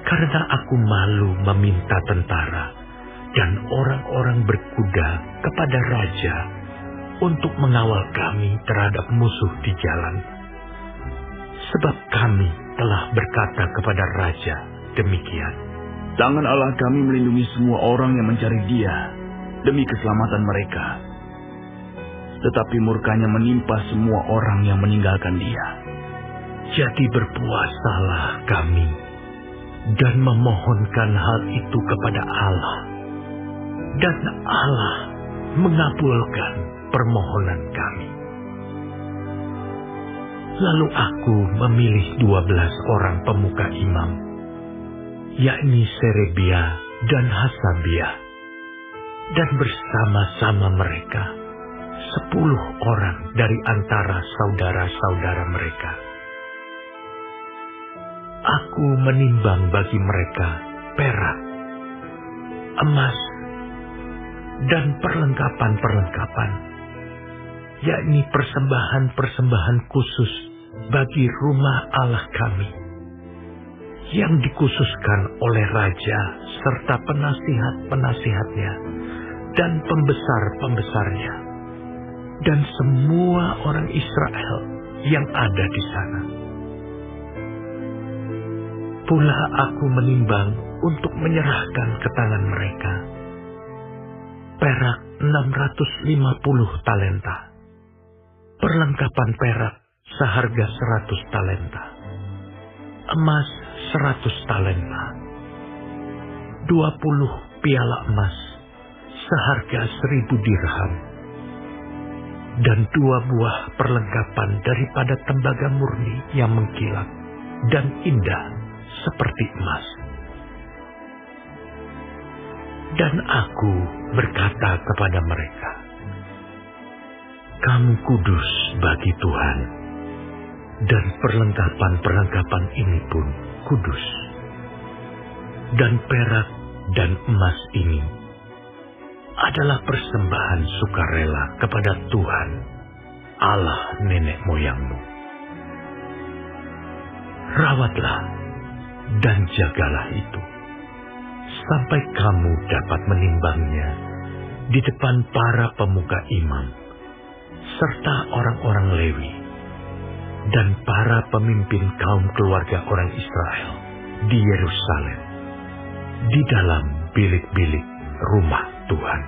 Karena aku malu meminta tentara dan orang-orang berkuda kepada raja untuk mengawal kami terhadap musuh di jalan. Sebab kami telah berkata kepada raja demikian, Tangan Allah kami melindungi semua orang yang mencari Dia demi keselamatan mereka. Tetapi murkanya menimpa semua orang yang meninggalkan Dia. Jadi berpuasalah kami dan memohonkan hal itu kepada Allah, dan Allah mengabulkan permohonan kami. Lalu aku memilih 12 orang pemuka imam, yakni Serebia dan Hasabia, dan bersama-sama mereka 10 orang dari antara saudara-saudara mereka. Aku menimbang bagi mereka perak, emas, dan perlengkapan-perlengkapan, yakni persembahan-persembahan khusus bagi rumah Allah kami, yang dikhususkan oleh raja serta penasihat-penasihatnya dan pembesar-pembesarnya, dan semua orang Israel yang ada di sana. Pula aku menimbang untuk menyerahkan ke tangan mereka perak 650 talenta, perlengkapan perak seharga 100 talenta, emas 100 talenta, 20 piala emas seharga 1000 dirham, dan 2 buah perlengkapan daripada tembaga murni yang mengkilat dan indah seperti emas. Dan aku berkata kepada mereka, kamu kudus bagi Tuhan, dan perlengkapan-perlengkapan ini pun kudus. Dan perak dan emas ini adalah persembahan sukarela kepada Tuhan, Allah nenek moyangmu. Rawatlah dan jagalah itu, sampai kamu dapat menimbangnya di depan para pemuka imam, serta orang-orang Lewi, dan para pemimpin kaum keluarga orang Israel di Yerusalem, di dalam bilik-bilik rumah Tuhan.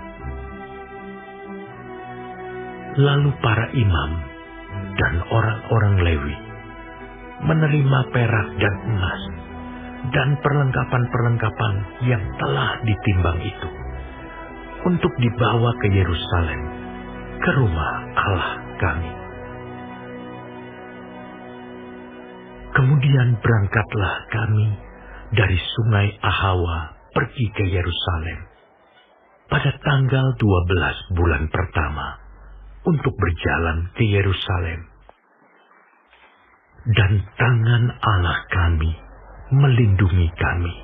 Lalu para imam dan orang-orang Lewi menerima perak dan emas dan perlengkapan-perlengkapan yang telah ditimbang itu untuk dibawa ke Yerusalem, ke rumah Allah kami. Kemudian berangkatlah kami dari sungai Ahawa pergi ke Yerusalem pada tanggal 12 bulan pertama untuk berjalan ke Yerusalem. Dan tangan Allah kami melindungi kami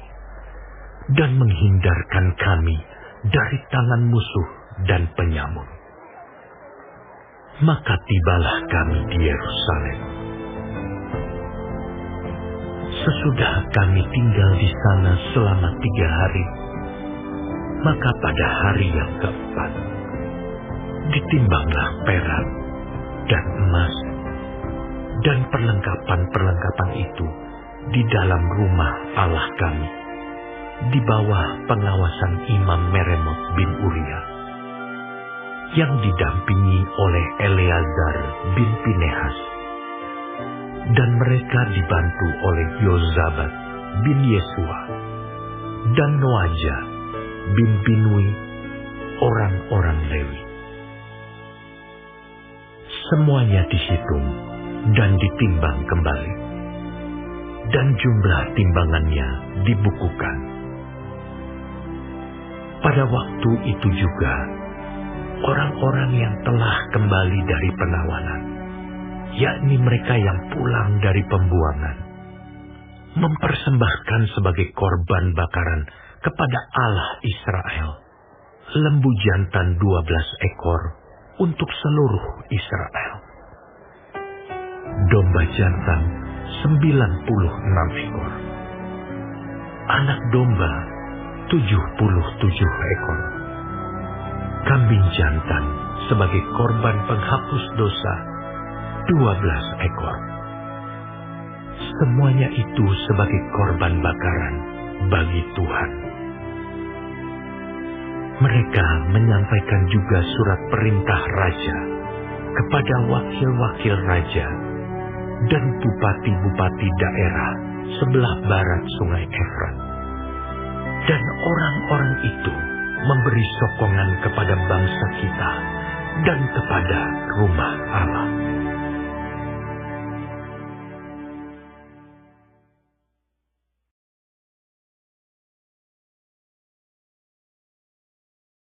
dan menghindarkan kami dari tangan musuh dan penyamun. Maka tibalah kami di Yerusalem. Sesudah kami tinggal di sana selama 3 hari, maka pada hari yang keempat, ditimbanglah perak dan emas dan perlengkapan-perlengkapan itu di dalam rumah Allah kami, di bawah pengawasan Imam Meremot bin Uria, yang didampingi oleh Eleazar bin Pinehas, dan mereka dibantu oleh Yozabat bin Yesua dan Noaja bin Binui, orang-orang Lewi. Semuanya dihitung dan ditimbang kembali, dan jumlah timbangannya dibukukan. Pada waktu itu juga, orang-orang yang telah kembali dari penawanan, yakni mereka yang pulang dari pembuangan, mempersembahkan sebagai korban bakaran kepada Allah Israel lembu jantan 12 ekor untuk seluruh Israel, domba jantan 96 ekor, anak domba 77 ekor, kambing jantan sebagai korban penghapus dosa 12 ekor. Semuanya itu sebagai korban bakaran bagi Tuhan. Mereka menyampaikan juga surat perintah raja kepada wakil-wakil raja dan bupati-bupati daerah sebelah barat sungai Efrat. Dan orang-orang itu memberi sokongan kepada bangsa kita dan kepada rumah Allah.